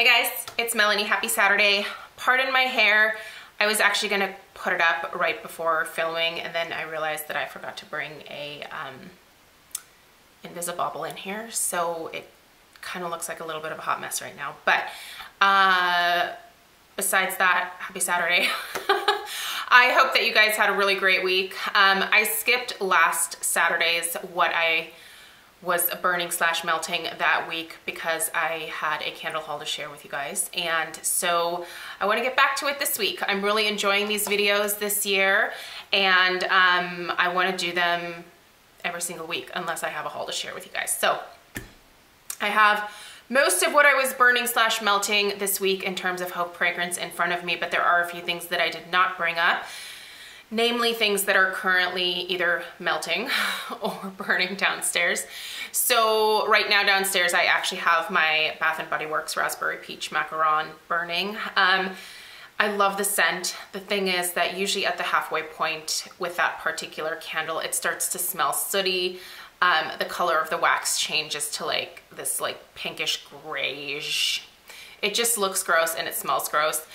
Hey guys, it's Melanie. Happy Saturday. Pardon my hair. I was actually gonna put it up right before filming and then I realized that I forgot to bring a Invisibobble in here, so it kind of looks like a little bit of a hot mess right now. But besides that, happy Saturday. I hope that you guys had a really great week. I skipped last Saturday's what I was burning / melting that week because I had a candle haul to share with you guys, and so I want to get back to it this week. I'm really enjoying these videos this year, and I want to do them every single week unless I have a haul to share with you guys. So I have most of what I was burning / melting this week in terms of Hope fragrance in front of me, but there are a few things that I did not bring up. Namely things that are currently either melting or burning downstairs. So right now downstairs I actually have my Bath & Body Works Raspberry Peach Macaron burning. I love the scent. The thing is that usually at the halfway point with that particular candle, it starts to smell sooty. The color of the wax changes to like this like pinkish grayish. It just looks gross and it smells gross.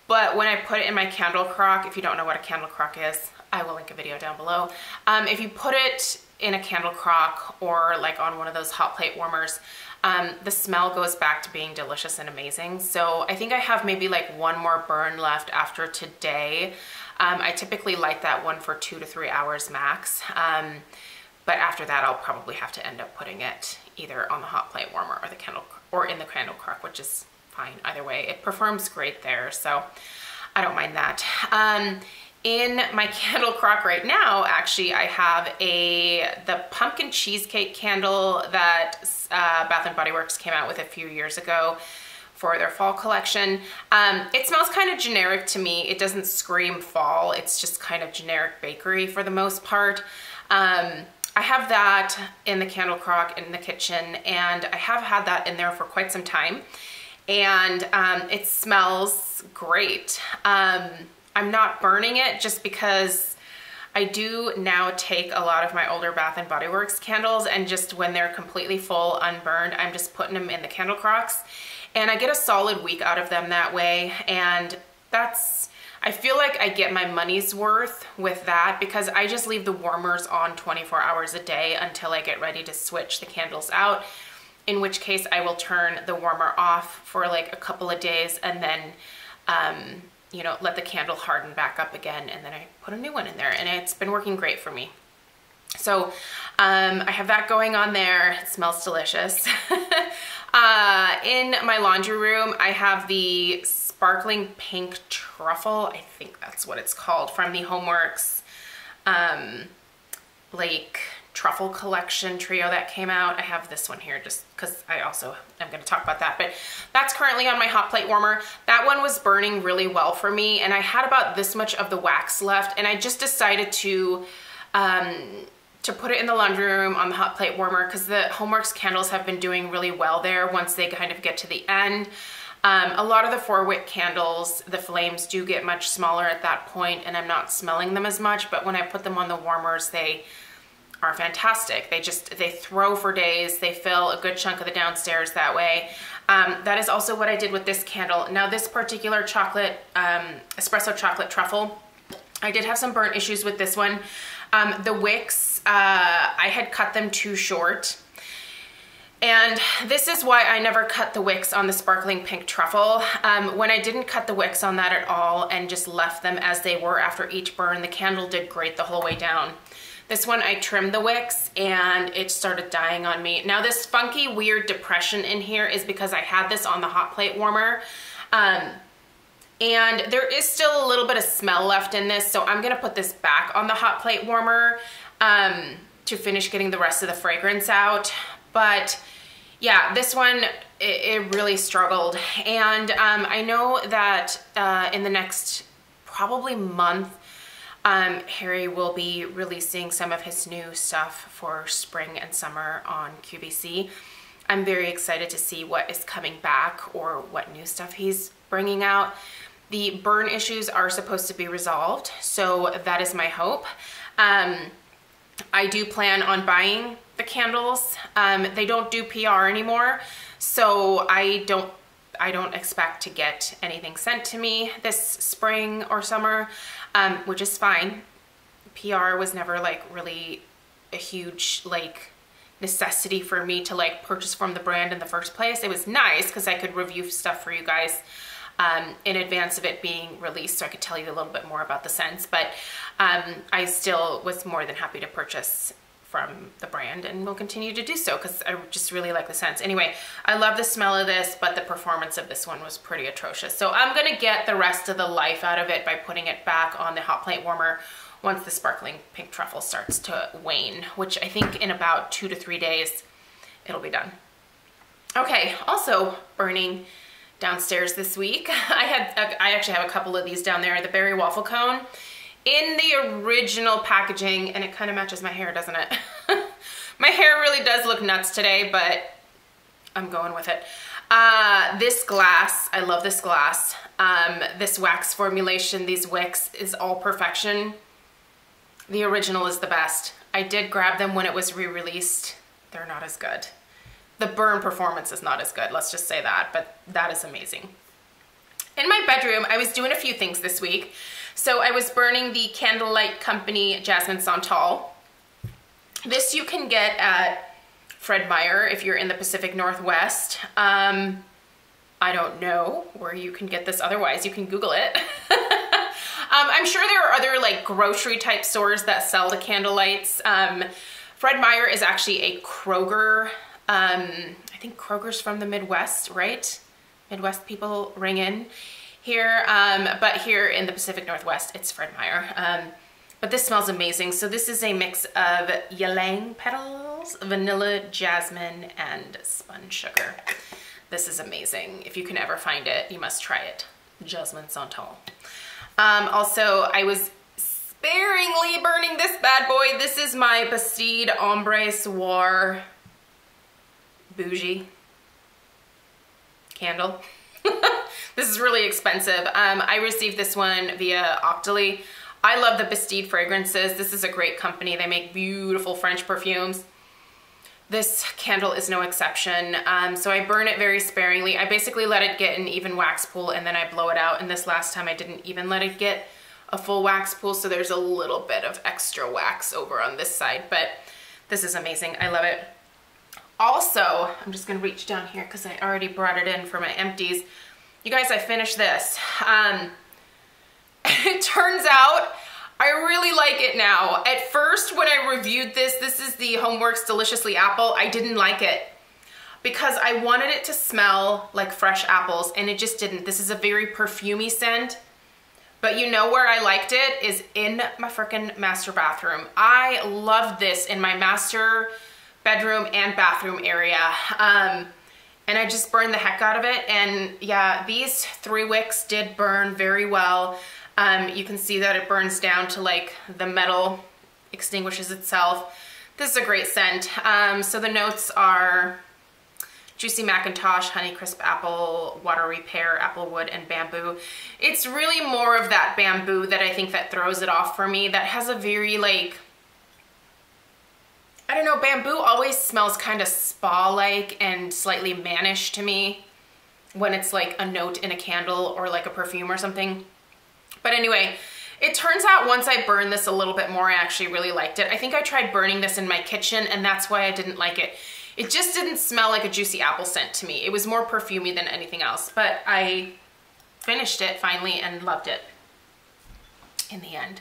But when I put it in my Candle Crock, if you don't know what a Candle Crock is, I will link a video down below. If you put it in a Candle Crock or like on one of those hot plate warmers, the smell goes back to being delicious and amazing. So I think I have maybe like one more burn left after today. I typically light that one for 2 to 3 hours max. But after that, I'll probably have to end up putting it either on the hot plate warmer or the candle or in the Candle Crock, which is fine either way. It performs great there, so I don't mind that. In my Candle Crock right now, actually, I have the pumpkin cheesecake candle that Bath & Body Works came out with a few years ago for their fall collection. It smells kind of generic to me. It doesn't scream fall. It's just kind of generic bakery for the most part. I have that in the Candle Crock in the kitchen, and I have had that in there for quite some time. And it smells great. I'm not burning it just because I do now take a lot of my older Bath & Body Works candles, and just when they're completely full, unburned, I'm just putting them in the Candle Crocks. And I get a solid week out of them that way. And I feel like I get my money's worth with that because I just leave the warmers on 24 hours a day until I get ready to switch the candles out. In which case I will turn the warmer off for like a couple of days and then, you know, let the candle harden back up again, and then I put a new one in there, and it's been working great for me. So I have that going on there. It smells delicious. In my laundry room, I have the sparkling pink truffle, I think that's what it's called, from the Homeworx like truffle collection trio that came out. I have this one here just because I also am going to talk about that, but that's currently on my hot plate warmer. That one was burning really well for me, and I had about this much of the wax left, and I just decided to put it in the laundry room on the hot plate warmer because the Homeworx candles have been doing really well there once they kind of get to the end. A lot of the 4-wick candles, the flames do get much smaller at that point, and I'm not smelling them as much, but when I put them on the warmers, they are fantastic. They throw for days. They fill a good chunk of the downstairs that way. That is also what I did with this candle. Now this particular chocolate, espresso chocolate truffle, I did have some burnt issues with this one. The wicks, I had cut them too short. And this is why I never cut the wicks on the sparkling pink truffle. When I didn't cut the wicks on that at all and just left them as they were after each burn, the candle did great the whole way down. This one I trimmed the wicks and it started dying on me. Now this funky weird depression in here is because I had this on the hot plate warmer. And there is still a little bit of smell left in this, so I'm gonna put this back on the hot plate warmer to finish getting the rest of the fragrance out. But yeah, this one, it really struggled. And I know that in the next probably month, Harry will be releasing some of his new stuff for spring and summer on QVC. I'm very excited to see what is coming back or what new stuff he's bringing out. The burn issues are supposed to be resolved, so that is my hope. I do plan on buying the candles. They don't do PR anymore, so I I don't expect to get anything sent to me this spring or summer, which is fine. PR was never like really a huge like necessity for me to like purchase from the brand in the first place. It was nice because I could review stuff for you guys in advance of it being released, so I could tell you a little bit more about the scents, but I still was more than happy to purchase from the brand and will continue to do so because I just really like the scents. Anyway, I love the smell of this, but the performance of this one was pretty atrocious. So I'm gonna get the rest of the life out of it by putting it back on the hot plate warmer once the sparkling pink truffle starts to wane, which I think in about 2 to 3 days, it'll be done. Okay, also burning downstairs this week. I actually have a couple of these down there. The berry waffle cone in the original packaging, and it kind of matches my hair, doesn't it? My hair really does look nuts today, but I'm going with it. This glass, I love this glass. This wax formulation, these wicks, is all perfection. The original is the best. I did grab them when it was re-released. They're not as good. The burn performance is not as good, let's just say that, but that is amazing. In my bedroom, I was doing a few things this week. So I was burning the Candlelight Company Jasmine Santal. This you can get at Fred Meyer if you're in the Pacific Northwest. I don't know where you can get this otherwise. You can Google it. I'm sure there are other like grocery type stores that sell the candlelights. Fred Meyer is actually a Kroger. I think Kroger's from the Midwest, right? Midwest people ring in here, but here in the Pacific Northwest, it's Fred Meyer. But this smells amazing. So this is a mix of ylang petals, vanilla, jasmine, and spun sugar. This is amazing. If you can ever find it, you must try it. Jasmine Santal. Also, I was sparingly burning this bad boy. This is my Bastide Ombre Soir Bougie candle. This is really expensive. I received this one via Octoly. I love the Bastide fragrances. This is a great company. They make beautiful French perfumes. This candle is no exception. So I burn it very sparingly. I basically let it get an even wax pool and then I blow it out. And this last time I didn't even let it get a full wax pool. So there's a little bit of extra wax over on this side, but this is amazing. I love it. Also, I'm just gonna reach down here because I already brought it in for my empties. You guys, I finished this. It turns out I really like it now. At first, when I reviewed this is the Homeworx Deliciously Apple, I didn't like it because I wanted it to smell like fresh apples and it just didn't. This is a very perfumey scent, but you know where I liked it is in my frickin' master bathroom. I loved this in my master bedroom and bathroom area. And I just burned the heck out of it. And yeah, these 3 wicks did burn very well. You can see that it burns down to like the metal extinguishes itself. This is a great scent. So the notes are juicy Macintosh, honey crisp apple, watery pear, applewood, and bamboo. It's really more of that bamboo that I think that throws it off for me. That has a very like, I don't know, bamboo always smells kind of spa-like and slightly mannish to me when it's like a note in a candle or like a perfume or something. But anyway, it turns out once I burned this a little bit more, I actually really liked it. I think I tried burning this in my kitchen and that's why I didn't like it. It just didn't smell like a juicy apple scent to me. It was more perfumey than anything else, but I finished it finally and loved it in the end.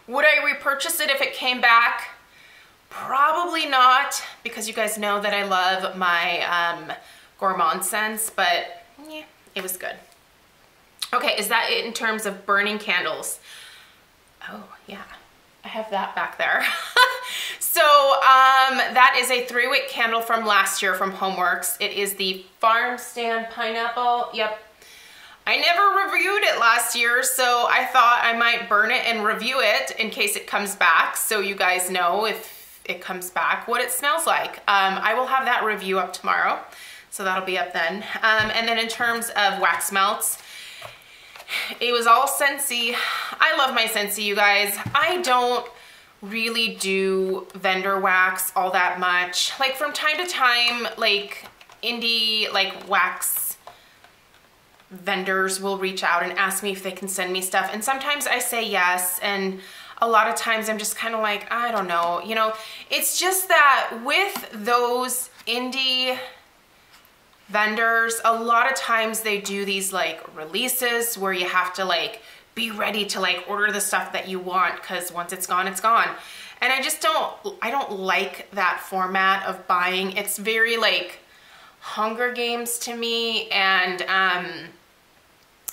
Would I repurchase it if it came back? Probably not, because you guys know that I love my gourmand scents, but yeah, it was good. Okay, is that it in terms of burning candles? Oh yeah, I have that back there. So that is a 3-wick candle from last year from Homeworx. It is the Farm Stand Pineapple. Yep. I never reviewed it last year, so I thought I might burn it and review it in case it comes back, so you guys know if it comes back what it smells like. I will have that review up tomorrow, so that'll be up then. And then in terms of wax melts, it was all Scentsy. I love my Scentsy, you guys. I don't really do vendor wax all that much. Like from time to time, like indie like wax vendors will reach out and ask me if they can send me stuff. And sometimes I say yes, and a lot of times I'm just kind of like, I don't know, you know. It's just that with those indie vendors, a lot of times they do these like releases where you have to like be ready to like order the stuff that you want, because once it's gone, it's gone. And I don't like that format of buying. It's very like Hunger Games to me, and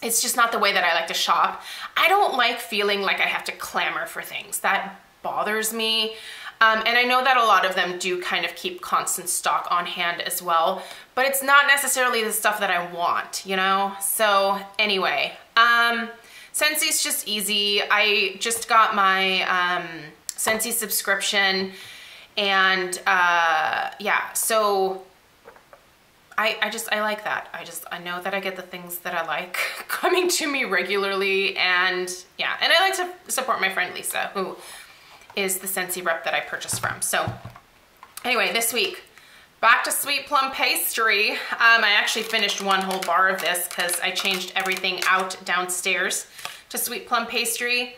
it's just not the way that I like to shop. I don't like feeling like I have to clamor for things. That bothers me. And I know that a lot of them do kind of keep constant stock on hand as well, but it's not necessarily the stuff that I want, you know? So anyway, Scentsy's just easy. I just got my Scentsy subscription, and yeah, so I like that. I know that I get the things that I like coming to me regularly, and yeah, and I like to support my friend Lisa, who is the Scentsy rep that I purchased from. So anyway, this week, back to sweet plum pastry. I actually finished one whole bar of this because I changed everything out downstairs to sweet plum pastry.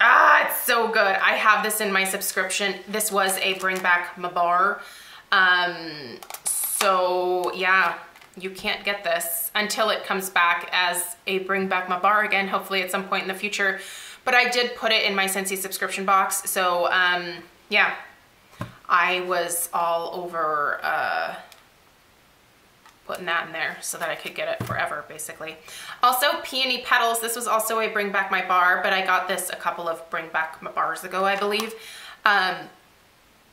Ah, it's so good. I have this in my subscription. This was a bring back my bar. So yeah, you can't get this until it comes back as a bring back my bar again, hopefully at some point in the future. But I did put it in my Scentsy subscription box. So yeah, I was all over putting that in there so that I could get it forever, basically. Also, Peony Petals. This was also a bring back my bar, but I got this a couple of bring back my bars ago, I believe.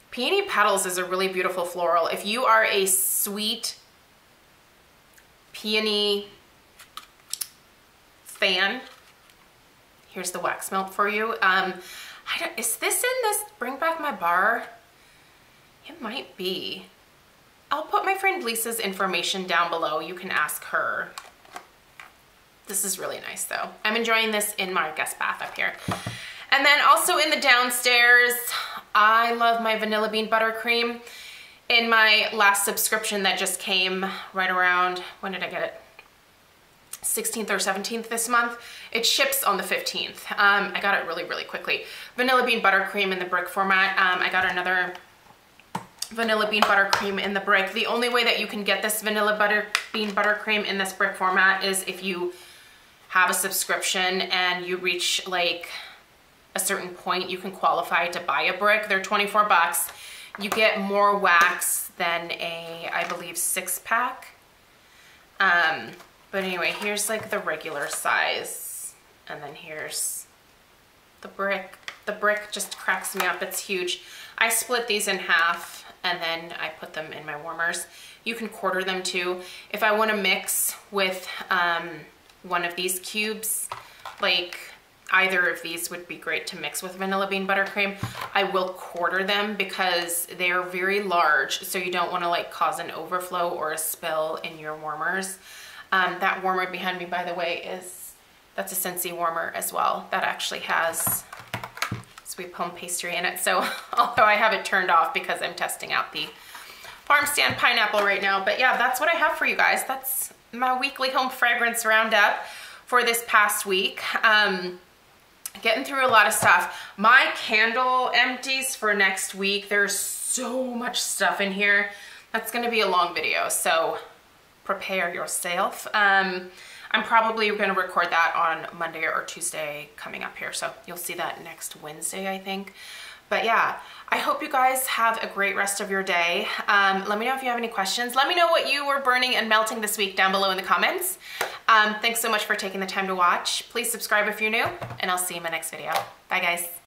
Peony Petals is a really beautiful floral. If you are a sweet peony fan, here's the wax melt for you. Is this in this bring back my bar? It might be. I'll put my friend Lisa's information down below. You can ask her. This is really nice though. I'm enjoying this in my guest bath up here. And then also in the downstairs, I love my vanilla bean buttercream. In my last subscription that just came right around, when did I get it? 16th or 17th this month. It ships on the 15th. I got it really, really quickly. Vanilla bean buttercream in the brick format. I got another vanilla bean buttercream in the brick. The only way that you can get this vanilla bean buttercream in this brick format is if you have a subscription and you reach like a certain point, you can qualify to buy a brick. They're 24 bucks. You get more wax than a, I believe, 6-pack. But anyway, here's like the regular size, and then here's the brick. The brick just cracks me up. It's huge. I split these in half, and then I put them in my warmers. You can quarter them too. If I want to mix with one of these cubes, like either of these would be great to mix with vanilla bean buttercream, I will quarter them because they are very large, so you don't want to like cause an overflow or a spill in your warmers. That warmer behind me, by the way, that's a Scentsy warmer as well. That actually has sweet plum pastry in it. So although I have it turned off because I'm testing out the farm stand pineapple right now. But yeah, that's what I have for you guys. That's my weekly home fragrance roundup for this past week. Getting through a lot of stuff. My candle empties for next week. There's so much stuff in here. That's gonna be a long video, so prepare yourself. I'm probably gonna record that on Monday or Tuesday coming up here, so you'll see that next Wednesday, I think. But yeah, I hope you guys have a great rest of your day. Let me know if you have any questions. Let me know what you were burning and melting this week down below in the comments. Thanks so much for taking the time to watch. Please subscribe if you're new, and I'll see you in my next video. Bye guys.